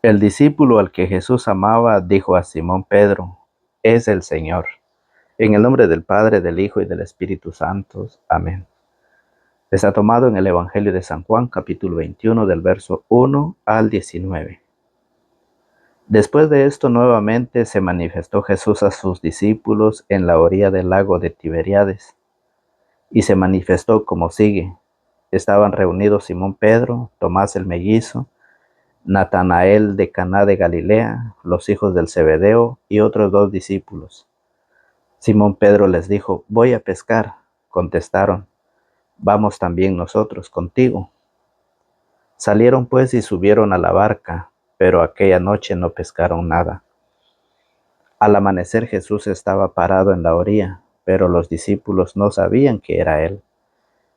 El discípulo al que Jesús amaba dijo a Simón Pedro: es el Señor. En el nombre del Padre, del Hijo y del Espíritu Santo. Amén. Está tomado en el Evangelio de San Juan, capítulo 21, del verso 1 al 19. Después de esto, nuevamente se manifestó Jesús a sus discípulos en la orilla del lago de Tiberíades, y se manifestó como sigue. Estaban reunidos Simón Pedro, Tomás el mellizo, Natanael de Caná de Galilea, los hijos del Zebedeo y otros 2 discípulos. Simón Pedro les dijo: voy a pescar. Contestaron: vamos también nosotros contigo. Salieron pues y subieron a la barca, pero aquella noche no pescaron nada. Al amanecer Jesús estaba parado en la orilla, pero los discípulos no sabían que era él.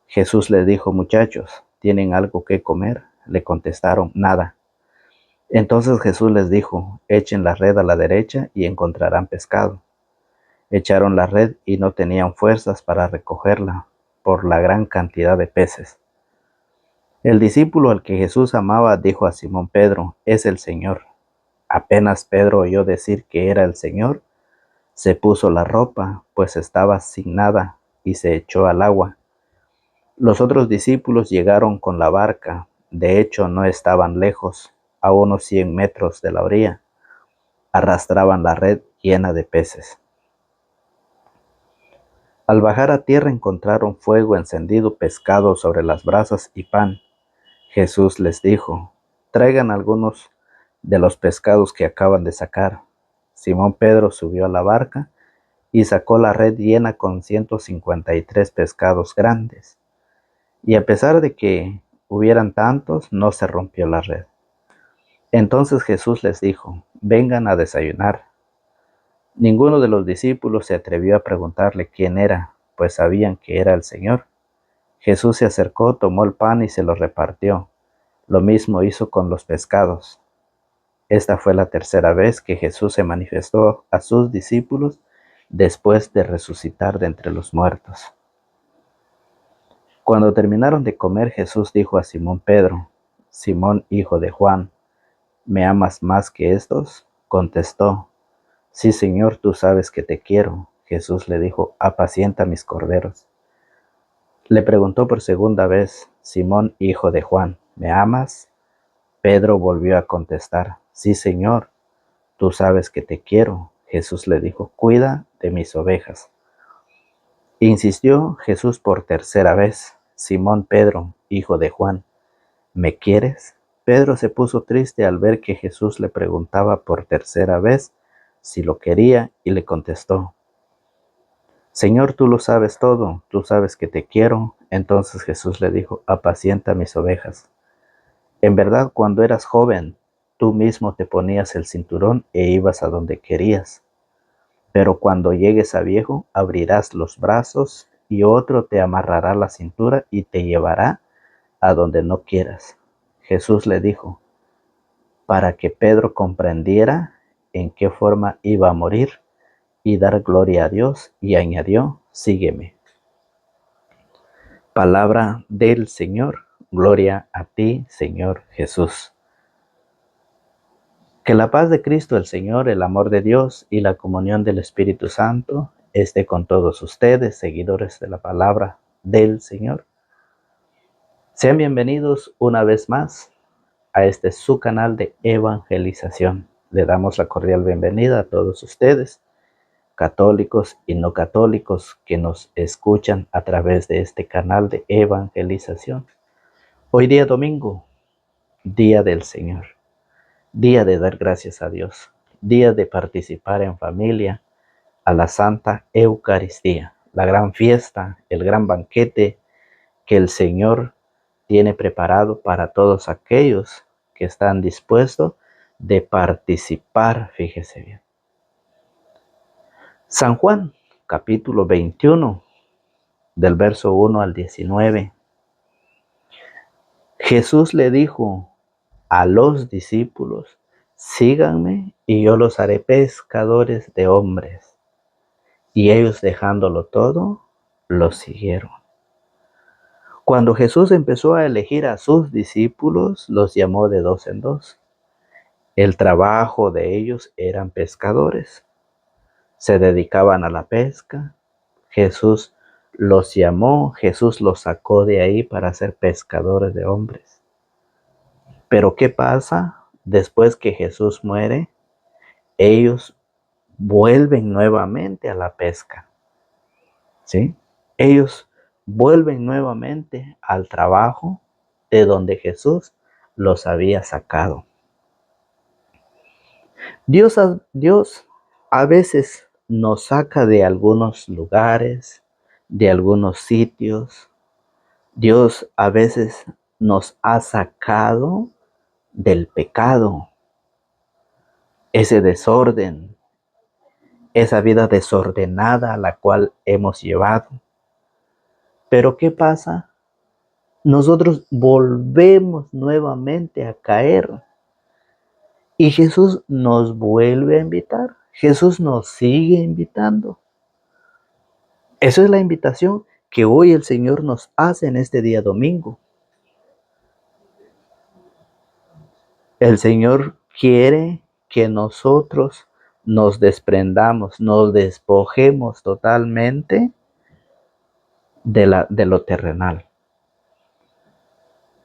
Jesús les dijo: muchachos, ¿tienen algo que comer? Le contestaron: nada. Entonces Jesús les dijo: echen la red a la derecha y encontrarán pescado. Echaron la red y no tenían fuerzas para recogerla por la gran cantidad de peces. El discípulo al que Jesús amaba dijo a Simón Pedro: es el Señor. Apenas Pedro oyó decir que era el Señor, se puso la ropa, pues estaba sin nada, y se echó al agua. Los otros discípulos llegaron con la barca, de hecho no estaban lejos, a unos 100 metros de la orilla. Arrastraban la red llena de peces. Al bajar a tierra encontraron fuego encendido, pescado sobre las brasas y pan. Jesús les dijo: traigan algunos de los pescados que acaban de sacar. Simón Pedro subió a la barca y sacó la red llena con 153 pescados grandes. Y a pesar de que hubieran tantos, no se rompió la red. Entonces Jesús les dijo: vengan a desayunar. Ninguno de los discípulos se atrevió a preguntarle quién era, pues sabían que era el Señor. Jesús se acercó, tomó el pan y se lo repartió. Lo mismo hizo con los pescados. Esta fue la tercera vez que Jesús se manifestó a sus discípulos después de resucitar de entre los muertos. Cuando terminaron de comer, Jesús dijo a Simón Pedro: Simón, hijo de Juan, ¿me amas más que estos? Contestó: sí, Señor, tú sabes que te quiero. Jesús le dijo: apacienta mis corderos. Le preguntó por segunda vez: Simón, hijo de Juan, ¿me amas? Pedro volvió a contestar: sí, Señor, tú sabes que te quiero. Jesús le dijo: cuida de mis ovejas. Insistió Jesús por tercera vez: Simón Pedro, hijo de Juan, ¿me quieres? Pedro se puso triste al ver que Jesús le preguntaba por tercera vez si lo quería, y le contestó: Señor, tú lo sabes todo, tú sabes que te quiero. Entonces Jesús le dijo: apacienta mis ovejas. En verdad, cuando eras joven, tú mismo te ponías el cinturón e ibas a donde querías. Pero cuando llegues a viejo, abrirás los brazos y otro te amarrará la cintura y te llevará a donde no quieras. Jesús le dijo, para que Pedro comprendiera en qué forma iba a morir y dar gloria a Dios, y añadió: sígueme. Palabra del Señor. Gloria a ti, Señor Jesús. Que la paz de Cristo el Señor, el amor de Dios y la comunión del Espíritu Santo esté con todos ustedes, seguidores de la palabra del Señor. Sean bienvenidos una vez más a este su canal de evangelización. Le damos la cordial bienvenida a todos ustedes, católicos y no católicos, que nos escuchan a través de este canal de evangelización. Hoy día domingo, día del Señor, día de dar gracias a Dios, día de participar en familia a la Santa Eucaristía, la gran fiesta, el gran banquete que el Señor tiene preparado para todos aquellos que están dispuestos de participar, fíjese bien. San Juan, capítulo 21, del verso 1 al 19. Jesús le dijo a los discípulos: síganme y yo los haré pescadores de hombres. Y ellos, dejándolo todo, los siguieron. Cuando Jesús empezó a elegir a sus discípulos, los llamó de dos en dos El trabajo de ellos eran pescadores. Se dedicaban a la pesca. Jesús los llamó, Jesús los sacó de ahí para ser pescadores de hombres. Pero ¿qué pasa? Después que Jesús muere, ellos vuelven nuevamente a la pesca, ¿sí? Ellos vuelven nuevamente al trabajo de donde Jesús los había sacado. Dios a veces nos saca de algunos lugares, de algunos sitios. Dios a veces nos ha sacado del pecado, ese desorden, esa vida desordenada a la cual hemos llevado. Pero ¿qué pasa? Nosotros volvemos nuevamente a caer y Jesús nos vuelve a invitar. Jesús nos sigue invitando. Esa es la invitación que hoy el Señor nos hace en este día domingo. El Señor quiere que nosotros nos desprendamos, nos despojemos totalmente de lo terrenal.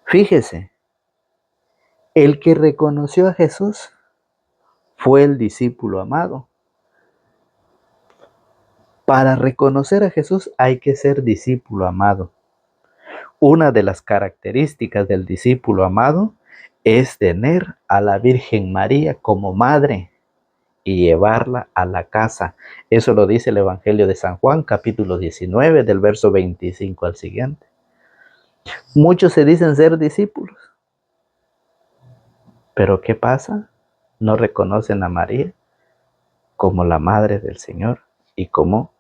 Fíjese, el que reconoció a Jesús fue el discípulo amado. Para reconocer a Jesús hay que ser discípulo amado. Una de las características del discípulo amado es tener a la Virgen María como madre y llevarla a la casa. Eso lo dice el Evangelio de San Juan, capítulo 19, del verso 25 al siguiente. Muchos se dicen ser discípulos, pero ¿qué pasa? No reconocen a María como la madre del Señor y como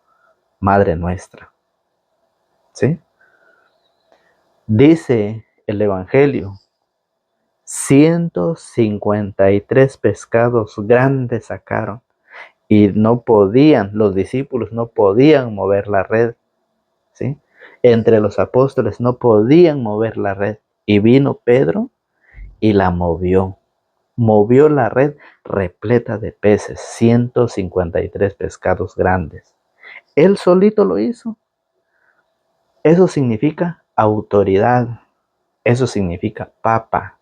madre nuestra. ¿Sí? Dice el Evangelio, 153 pescados grandes sacaron y los discípulos no podían mover la red, ¿sí? Entre los apóstoles no podían mover la red y vino Pedro y la movió la red repleta de peces, 153 pescados grandes. Él solito lo hizo. Eso significa autoridad, eso significa papa,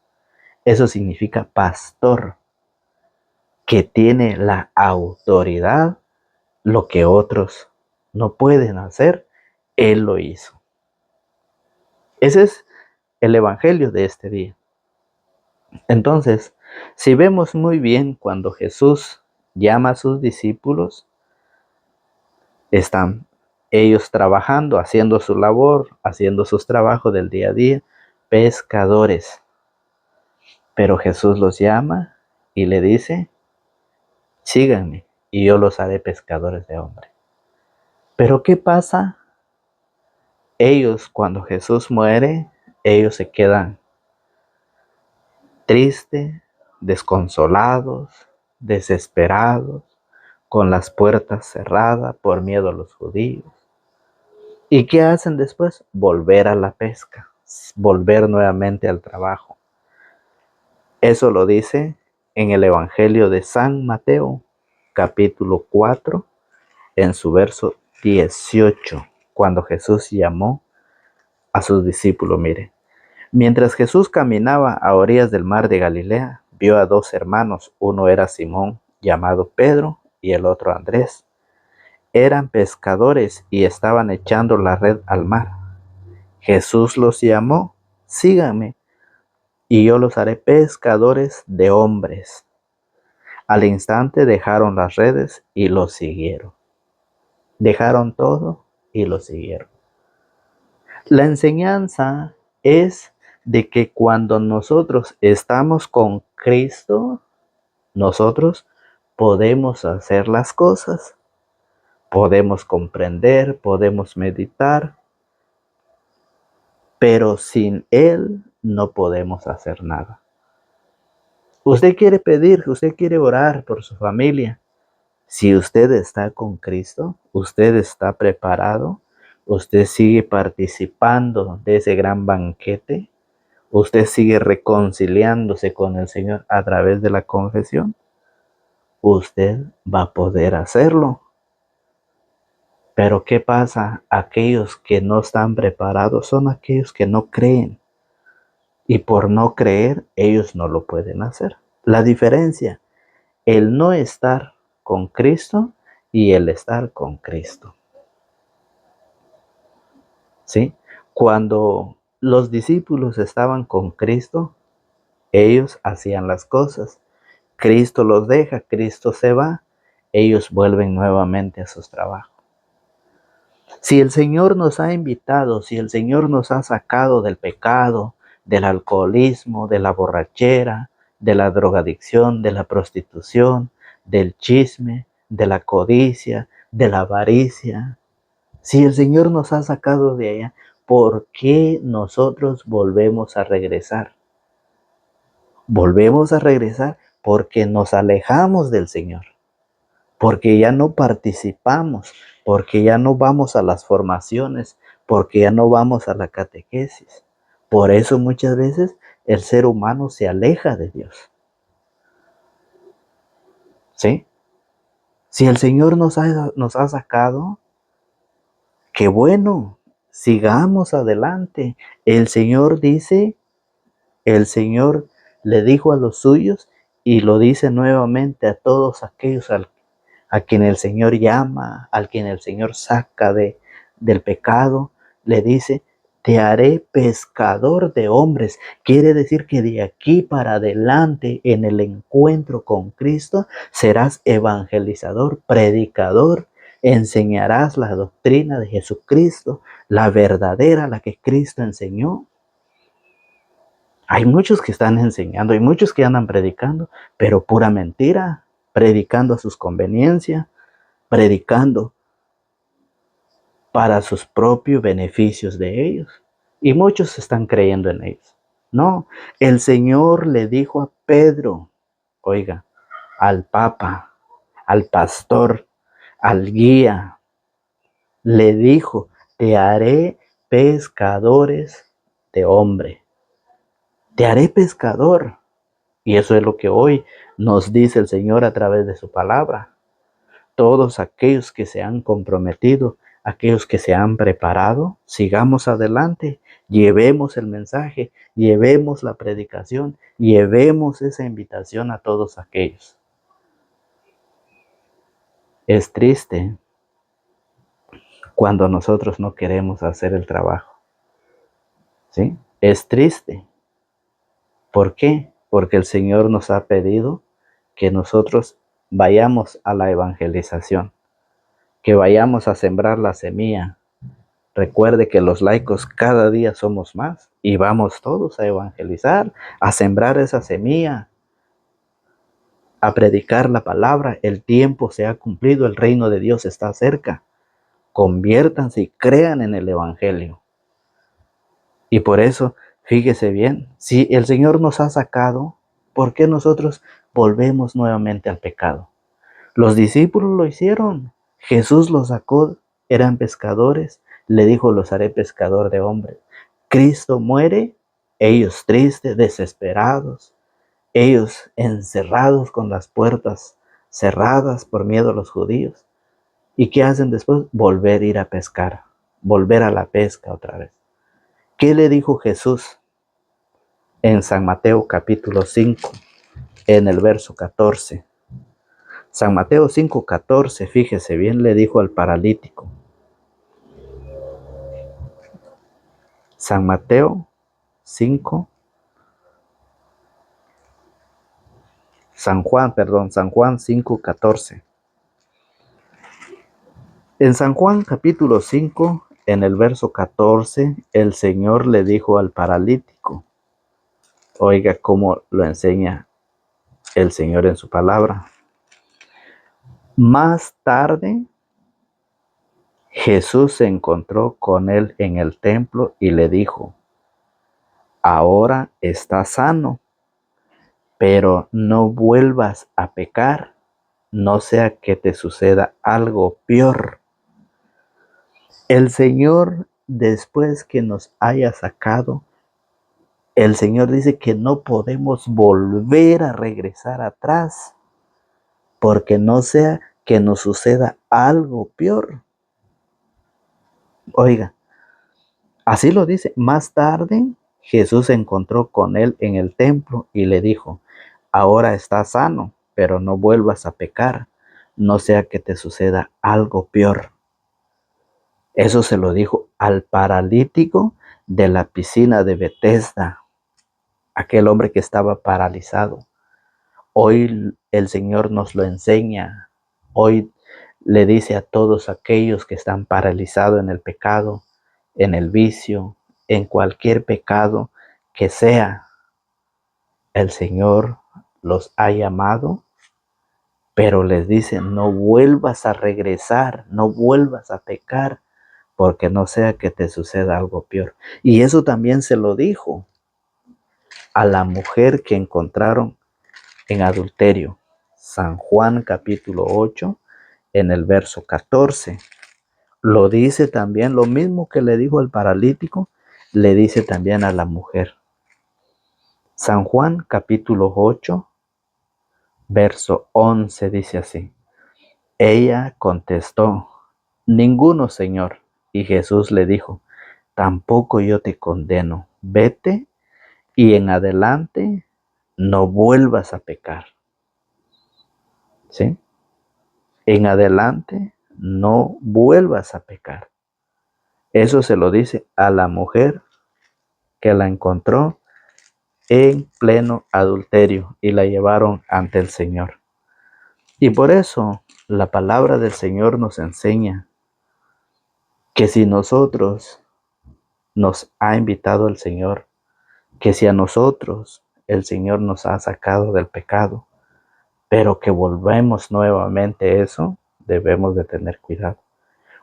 eso significa pastor, que tiene la autoridad, lo que otros no pueden hacer, Él lo hizo. Ese es el evangelio de este día. Entonces, si vemos muy bien cuando Jesús llama a sus discípulos, están ellos trabajando, haciendo su labor, haciendo sus trabajos del día a día, pescadores. Pero Jesús los llama y le dice, síganme y yo los haré pescadores de hombres. Pero ¿qué pasa? Ellos, cuando Jesús muere, ellos se quedan tristes, desconsolados, desesperados, con las puertas cerradas por miedo a los judíos. ¿Y qué hacen después? Volver a la pesca, volver nuevamente al trabajo. Eso lo dice en el Evangelio de San Mateo, capítulo 4, en su verso 18, cuando Jesús llamó a sus discípulos. Mire, mientras Jesús caminaba a orillas del mar de Galilea, vio a dos hermanos. Uno era Simón, llamado Pedro, y el otro Andrés. Eran pescadores y estaban echando la red al mar. Jesús los llamó, síganme, y yo los haré pescadores de hombres. Al instante dejaron las redes y los siguieron. Dejaron todo y los siguieron. La enseñanza es de que cuando nosotros estamos con Cristo, nosotros podemos hacer las cosas, podemos comprender, podemos meditar, pero sin Él no podemos hacer nada. Usted quiere pedir, usted quiere orar por su familia. Si usted está con Cristo, usted está preparado, usted sigue participando de ese gran banquete, usted sigue reconciliándose con el Señor a través de la confesión, usted va a poder hacerlo. Pero ¿qué pasa? Aquellos que no están preparados son aquellos que no creen. Y por no creer, ellos no lo pueden hacer. La diferencia, el no estar con Cristo y el estar con Cristo. ¿Sí? Cuando los discípulos estaban con Cristo, ellos hacían las cosas. Cristo los deja, Cristo se va, ellos vuelven nuevamente a sus trabajos. Si el Señor nos ha invitado, si el Señor nos ha sacado del pecado, del alcoholismo, de la borrachera, de la drogadicción, de la prostitución, del chisme, de la codicia, de la avaricia, si el Señor nos ha sacado de allá, ¿por qué nosotros volvemos a regresar? Volvemos a regresar porque nos alejamos del Señor, porque ya no participamos, porque ya no vamos a las formaciones, porque ya no vamos a la catequesis. Por eso muchas veces el ser humano se aleja de Dios. ¿Sí? Si el Señor nos ha sacado, qué bueno, sigamos adelante. El Señor dice, el Señor le dijo a los suyos y lo dice nuevamente a todos aquellos a quien el Señor llama, al quien el Señor saca del pecado, le dice, te haré pescador de hombres. Quiere decir que de aquí para adelante, en el encuentro con Cristo, serás evangelizador, predicador, enseñarás la doctrina de Jesucristo, la verdadera, la que Cristo enseñó. Hay muchos que están enseñando, hay muchos que andan predicando, pero pura mentira, predicando a sus conveniencias, predicando para sus propios beneficios de ellos. Y muchos están creyendo en ellos. No, el Señor le dijo a Pedro, oiga, al Papa, al pastor, al guía, le dijo, te haré pescadores de hombre. Te haré pescador. Y eso es lo que hoy nos dice el Señor a través de su palabra. Todos aquellos que se han comprometido, aquellos que se han preparado, sigamos adelante, llevemos el mensaje, llevemos la predicación, llevemos esa invitación a todos aquellos. Es triste cuando nosotros no queremos hacer el trabajo, ¿sí? Es triste. ¿Por qué? Porque el Señor nos ha pedido que nosotros vayamos a la evangelización, que vayamos a sembrar la semilla. Recuerde que los laicos cada día somos más y vamos todos a evangelizar, a sembrar esa semilla, a predicar la palabra. El tiempo se ha cumplido, el reino de Dios está cerca. Conviértanse y crean en el evangelio. Y por eso, fíjese bien, si el Señor nos ha sacado, ¿por qué nosotros volvemos nuevamente al pecado? Los discípulos lo hicieron. Jesús los sacó, eran pescadores, le dijo, los haré pescador de hombres. Cristo muere, ellos tristes, desesperados, ellos encerrados con las puertas cerradas por miedo a los judíos. ¿Y qué hacen después? Volver a ir a pescar, volver a la pesca otra vez. ¿Qué le dijo Jesús en San Mateo capítulo 5, en el verso 14? San Mateo 5:14, fíjese bien, le dijo al paralítico. San Mateo 5, San Juan 5:14. En San Juan capítulo 5, en el verso 14, el Señor le dijo al paralítico, oiga cómo lo enseña el Señor en su palabra. Más tarde, Jesús se encontró con él en el templo y le dijo, ahora estás sano, pero no vuelvas a pecar, no sea que te suceda algo peor. El Señor, después que nos haya sacado, El Señor dice que no podemos volver a regresar atrás, porque no sea que nos suceda algo peor. Oiga, así lo dice. Más tarde, Jesús se encontró con él en el templo y le dijo: ahora estás sano, pero no vuelvas a pecar, no sea que te suceda algo peor. Eso se lo dijo al paralítico de la piscina de Betesda, aquel hombre que estaba paralizado. Hoy el Señor nos lo enseña. Hoy le dice a todos aquellos que están paralizados en el pecado, en el vicio, en cualquier pecado que sea, el Señor los ha llamado, pero les dice: no vuelvas a regresar, no vuelvas a pecar, porque no sea que te suceda algo peor. Y eso también se lo dijo a la mujer que encontraron en adulterio. San Juan capítulo 8, en el verso 14. Lo dice también, lo mismo que le dijo al paralítico, le dice también a la mujer. San Juan capítulo 8, verso 11 dice así: ella contestó: ninguno, Señor. Y Jesús le dijo: tampoco yo te condeno. Vete y en adelante no vuelvas a pecar. ¿Sí? En adelante no vuelvas a pecar. Eso se lo dice a la mujer que la encontró en pleno adulterio y la llevaron ante el Señor. Y por eso la palabra del Señor nos enseña que si nosotros nos ha invitado el Señor, que si a nosotros el Señor nos ha sacado del pecado, pero que volvemos nuevamente a eso, debemos de tener cuidado.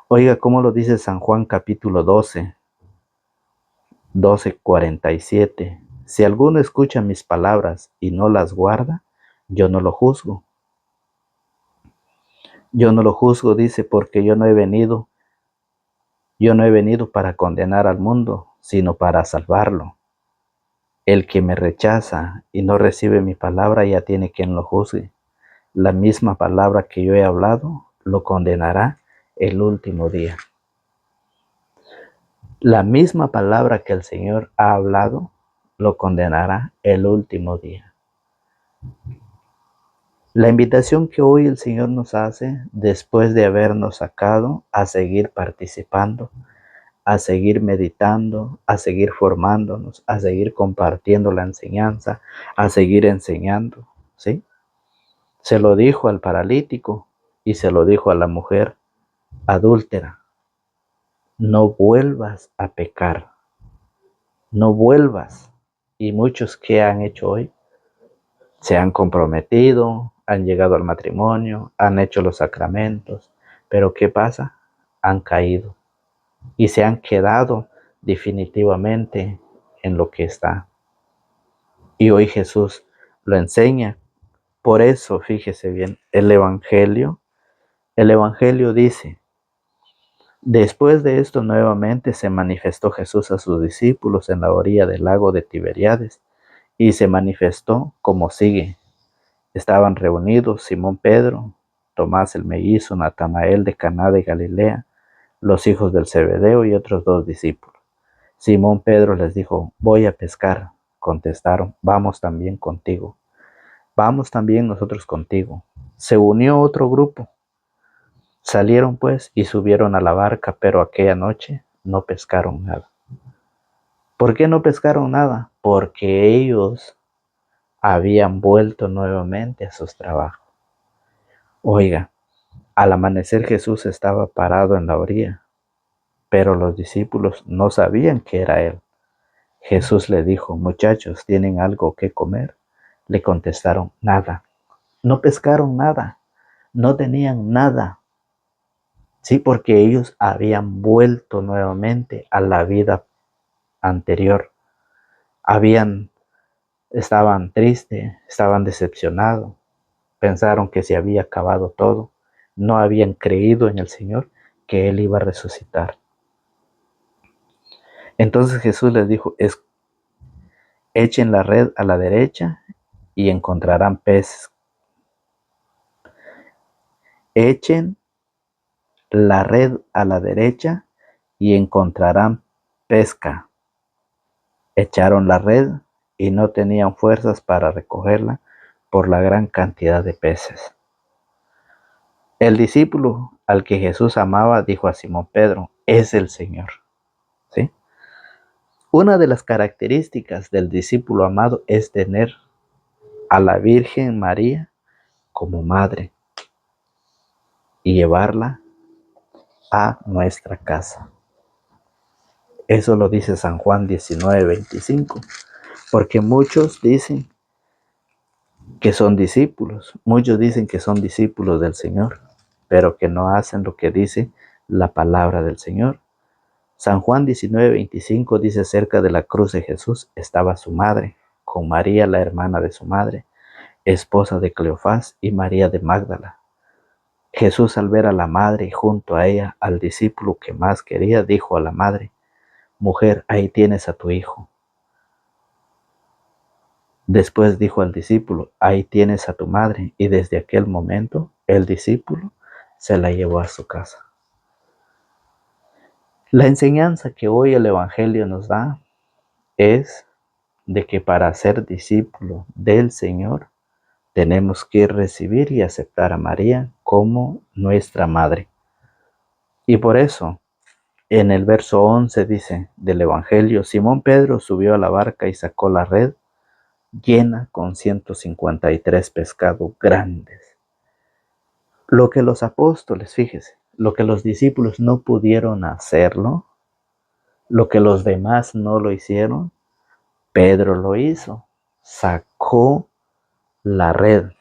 Oiga, ¿cómo lo dice San Juan capítulo 12:47? Si alguno escucha mis palabras y no las guarda, yo no lo juzgo. Yo no lo juzgo, dice, porque yo no he venido para condenar al mundo, sino para salvarlo. El que me rechaza y no recibe mi palabra ya tiene quien lo juzgue. La misma palabra que yo he hablado lo condenará el último día. La misma palabra que el Señor ha hablado lo condenará el último día. La invitación que hoy el Señor nos hace, después de habernos sacado, a seguir participando, a seguir meditando, a seguir formándonos, a seguir compartiendo la enseñanza, a seguir enseñando, ¿sí? Se lo dijo al paralítico y se lo dijo a la mujer adúltera: no vuelvas a pecar, no vuelvas. Y muchos que han hecho hoy, se han comprometido, han llegado al matrimonio, han hecho los sacramentos, pero ¿qué pasa? Han caído y se han quedado definitivamente en lo que está. Y hoy Jesús lo enseña. Por eso, fíjese bien, el Evangelio dice: después de esto nuevamente se manifestó Jesús a sus discípulos en la orilla del lago de Tiberíades, y se manifestó como sigue. Estaban reunidos Simón Pedro, Tomás el mellizo, Natanael de Caná de Galilea, los hijos del Zebedeo y otros 2 discípulos. Simón Pedro les dijo: voy a pescar. Contestaron: vamos también contigo. Vamos también nosotros contigo. Se unió otro grupo. Salieron pues y subieron a la barca, pero aquella noche no pescaron nada. ¿Por qué no pescaron nada? Porque ellos habían vuelto nuevamente a sus trabajos. Oiga, al amanecer Jesús estaba parado en la orilla, pero los discípulos no sabían que era él. Jesús le dijo: muchachos, ¿tienen algo que comer? Le contestaron: nada. No pescaron nada, no tenían nada. Sí, porque ellos habían vuelto nuevamente a la vida anterior. Estaban tristes, estaban decepcionados, pensaron que se había acabado todo, no habían creído en el Señor, que Él iba a resucitar. Entonces Jesús les dijo: Echen la red a la derecha y encontrarán peces. Echen la red a la derecha y encontrarán pesca. Echaron la red y no tenían fuerzas para recogerla por la gran cantidad de peces. El discípulo al que Jesús amaba dijo a Simón Pedro, es el Señor. ¿Sí? Una de las características del discípulo amado es tener a la Virgen María como madre y llevarla a nuestra casa. Eso lo dice San Juan 19:25, porque muchos dicen que son discípulos, muchos dicen que son discípulos del Señor, pero que no hacen lo que dice la palabra del Señor. San Juan 19:25 dice: cerca de la cruz de Jesús estaba su madre, con María, la hermana de su madre, esposa de Cleofás, y María de Magdala. Jesús, al ver a la madre y junto a ella al discípulo que más quería, dijo a la madre: mujer, ahí tienes a tu hijo. Después dijo al discípulo: ahí tienes a tu madre. Y desde aquel momento el discípulo se la llevó a su casa. La enseñanza que hoy el Evangelio nos da es de que para ser discípulo del Señor tenemos que recibir y aceptar a María como nuestra madre. Y por eso en el verso 11 dice del Evangelio: Simón Pedro subió a la barca y sacó la red llena con 153 pescados grandes. Lo que los apóstoles, fíjese, lo que los discípulos no pudieron hacerlo, lo que los demás no lo hicieron, Pedro lo hizo. Sacó la red.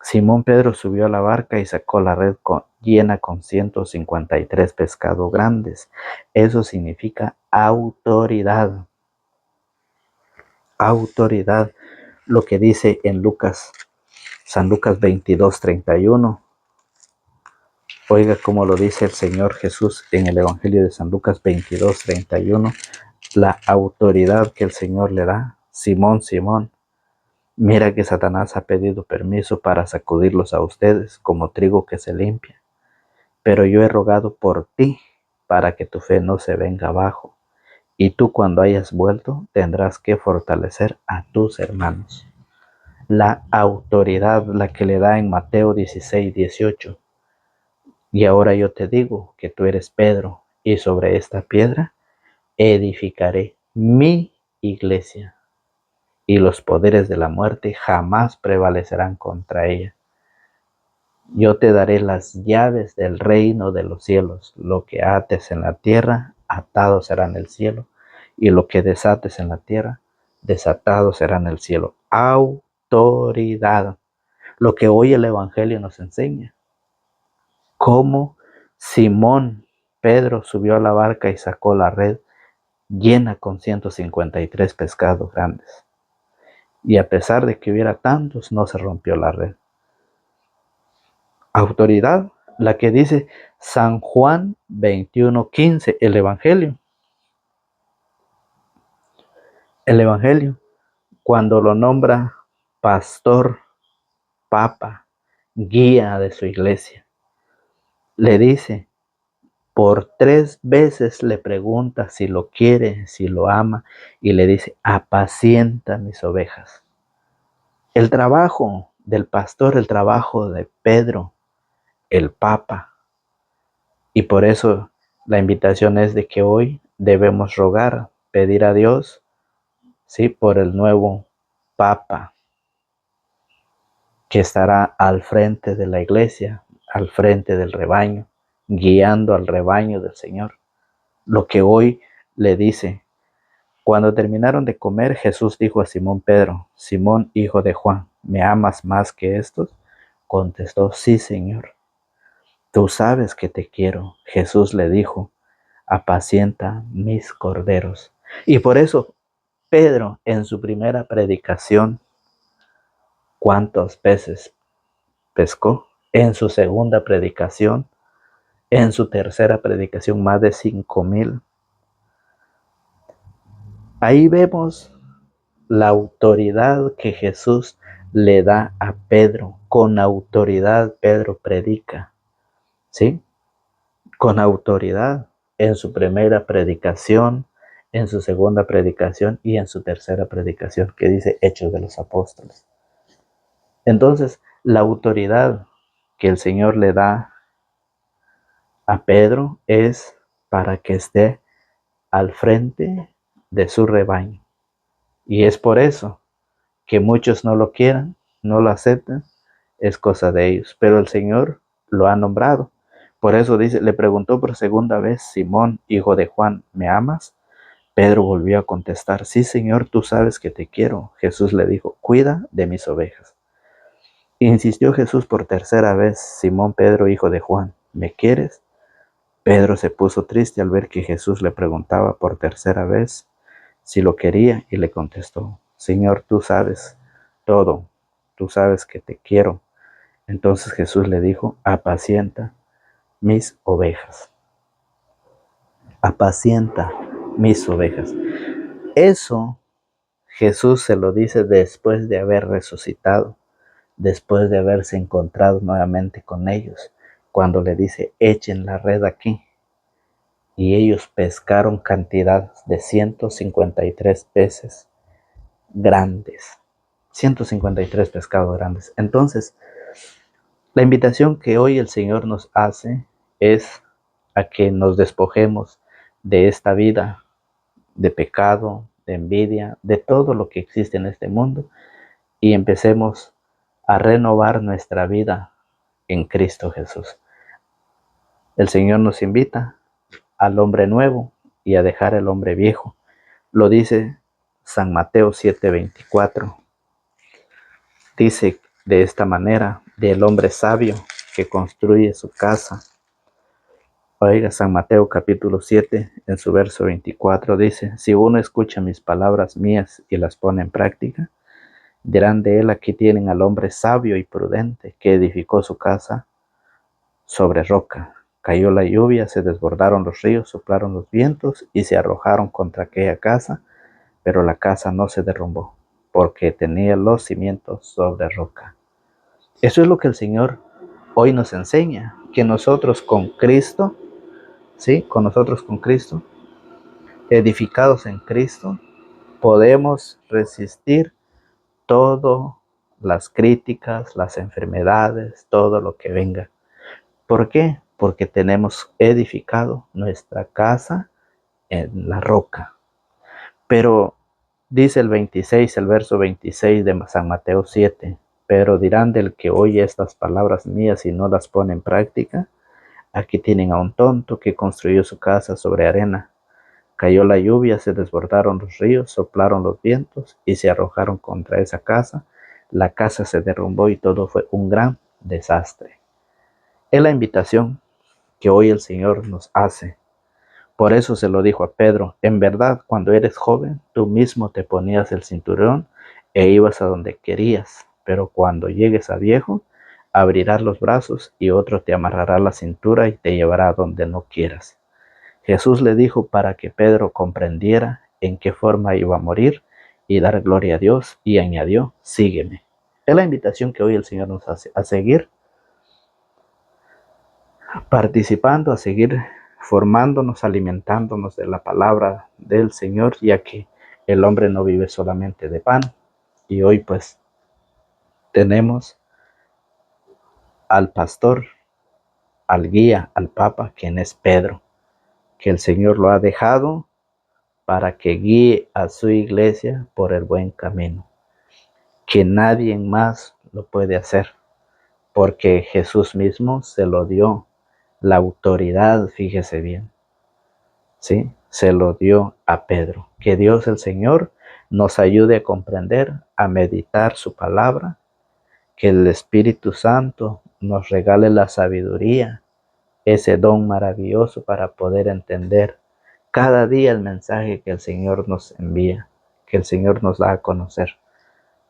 Simón Pedro subió a la barca y sacó la red llena con 153 pescados grandes. Eso significa autoridad. Autoridad. Lo que dice en San Lucas 22:31. Oiga cómo lo dice el Señor Jesús en el Evangelio de San Lucas 22:31. La autoridad que el Señor le da. Simón, Simón, mira que Satanás ha pedido permiso para sacudirlos a ustedes como trigo que se limpia. Pero yo he rogado por ti para que tu fe no se venga abajo. Y tú, cuando hayas vuelto, tendrás que fortalecer a tus hermanos. La autoridad, la que le da en Mateo 16:18. Y ahora yo te digo que tú eres Pedro, y sobre esta piedra edificaré mi iglesia, y los poderes de la muerte jamás prevalecerán contra ella. Yo te daré las llaves del reino de los cielos. Lo que ates en la tierra, atado será en el cielo, y lo que desates en la tierra, desatado será en el cielo. Autoridad. Lo que hoy el Evangelio nos enseña. Cómo Simón Pedro subió a la barca y sacó la red llena con 153 pescados grandes. Y a pesar de que hubiera tantos, no se rompió la red. Autoridad, la que dice San Juan 21:15, el Evangelio. El Evangelio, cuando lo nombra pastor, papa, guía de su iglesia, le dice, por 3 veces le pregunta si lo quiere, si lo ama, y le dice: apacienta mis ovejas. El trabajo del pastor, el trabajo de Pedro, el Papa. Y por eso la invitación es de que hoy debemos rogar, pedir a Dios, sí, por el nuevo Papa que estará al frente de la iglesia, al frente del rebaño, guiando al rebaño del Señor. Lo que hoy le dice: cuando terminaron de comer, Jesús dijo a Simón Pedro: Simón, hijo de Juan, ¿me amas más que estos? Contestó: sí, Señor. Tú sabes que te quiero. Jesús le dijo: apacienta mis corderos. Y por eso Pedro, en su primera predicación, ¿cuántos peces pescó? En su segunda predicación, en su tercera predicación, más de 5,000. Ahí vemos la autoridad que Jesús le da a Pedro. Con autoridad Pedro predica, ¿sí? Con autoridad en su primera predicación, en su segunda predicación y en su tercera predicación, que dice Hechos de los Apóstoles. Entonces, la autoridad que el Señor le da a Pedro es para que esté al frente de su rebaño. Y es por eso que muchos no lo quieran, no lo aceptan, es cosa de ellos. Pero el Señor lo ha nombrado. Por eso dice, le preguntó por segunda vez Simón, hijo de Juan, ¿me amas? Pedro volvió a contestar, sí, Señor, tú sabes que te quiero. Jesús le dijo, cuida de mis ovejas. Insistió Jesús por tercera vez, Simón Pedro, hijo de Juan, ¿me quieres? Pedro se puso triste al ver que Jesús le preguntaba por tercera vez si lo quería y le contestó, Señor, tú sabes todo, tú sabes que te quiero. Entonces Jesús le dijo, apacienta mis ovejas, apacienta mis ovejas. Eso Jesús se lo dice después de haber resucitado, después de haberse encontrado nuevamente con ellos, cuando le dice, echen la red aquí. Y ellos pescaron cantidad de 153 peces grandes, 153 pescados grandes. Entonces, la invitación que hoy el Señor nos hace es a que nos despojemos de esta vida de pecado, de envidia, de todo lo que existe en este mundo y empecemos a renovar nuestra vida en Cristo Jesús. El Señor nos invita al hombre nuevo y a dejar el hombre viejo. Lo dice San Mateo 7:24. Dice de esta manera del hombre sabio que construye su casa. Oiga, San Mateo capítulo 7, en su verso 24 dice, si uno escucha mis palabras mías y las pone en práctica, dirán de él, aquí tienen al hombre sabio y prudente que edificó su casa sobre roca. Cayó la lluvia, se desbordaron los ríos, soplaron los vientos y se arrojaron contra aquella casa, pero la casa no se derrumbó, porque tenía los cimientos sobre roca. Eso es lo que el Señor hoy nos enseña, que nosotros con Cristo, ¿sí? Con nosotros con Cristo, edificados en Cristo, podemos resistir todas las críticas, las enfermedades, todo lo que venga. ¿Por qué? Porque tenemos edificado nuestra casa en la roca. Pero dice el verso 26 de San Mateo 7, pero dirán del que oye estas palabras mías y no las pone en práctica, aquí tienen a un tonto que construyó su casa sobre arena. Cayó la lluvia, se desbordaron los ríos, soplaron los vientos y se arrojaron contra esa casa. La casa se derrumbó y todo fue un gran desastre. Es la invitación que hoy el Señor nos hace. Por eso se lo dijo a Pedro, en verdad, cuando eres joven, tú mismo te ponías el cinturón e ibas a donde querías, pero cuando llegues a viejo, abrirás los brazos y otro te amarrará la cintura y te llevará a donde no quieras. Jesús le dijo para que Pedro comprendiera en qué forma iba a morir y dar gloria a Dios y añadió, sígueme. Es la invitación que hoy el Señor nos hace a seguir participando, a seguir formándonos, alimentándonos de la palabra del Señor, ya que el hombre no vive solamente de pan. Y hoy pues tenemos al pastor, al guía, al Papa, quien es Pedro, que el Señor lo ha dejado para que guíe a su iglesia por el buen camino, que nadie más lo puede hacer, porque Jesús mismo se lo dio, la autoridad, fíjese bien, ¿sí? Se lo dio a Pedro. Que Dios el Señor nos ayude a comprender, a meditar su palabra, que el Espíritu Santo nos regale la sabiduría, ese don maravilloso para poder entender cada día el mensaje que el Señor nos envía, que el Señor nos da a conocer.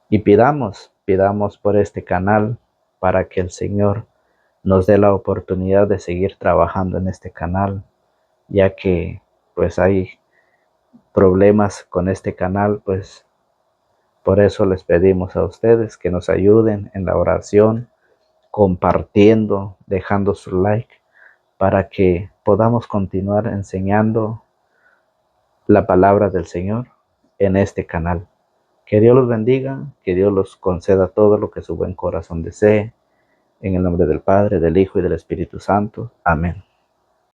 Y pidamos por este canal para que el Señor nos dé la oportunidad de seguir trabajando en este canal, ya que pues hay problemas con este canal, pues Por eso les pedimos a ustedes que nos ayuden en la oración, compartiendo, dejando su like, para que podamos continuar enseñando la palabra del Señor en este canal. Que Dios los bendiga, que Dios los conceda todo lo que su buen corazón desee. En el nombre del Padre, del Hijo y del Espíritu Santo. Amén.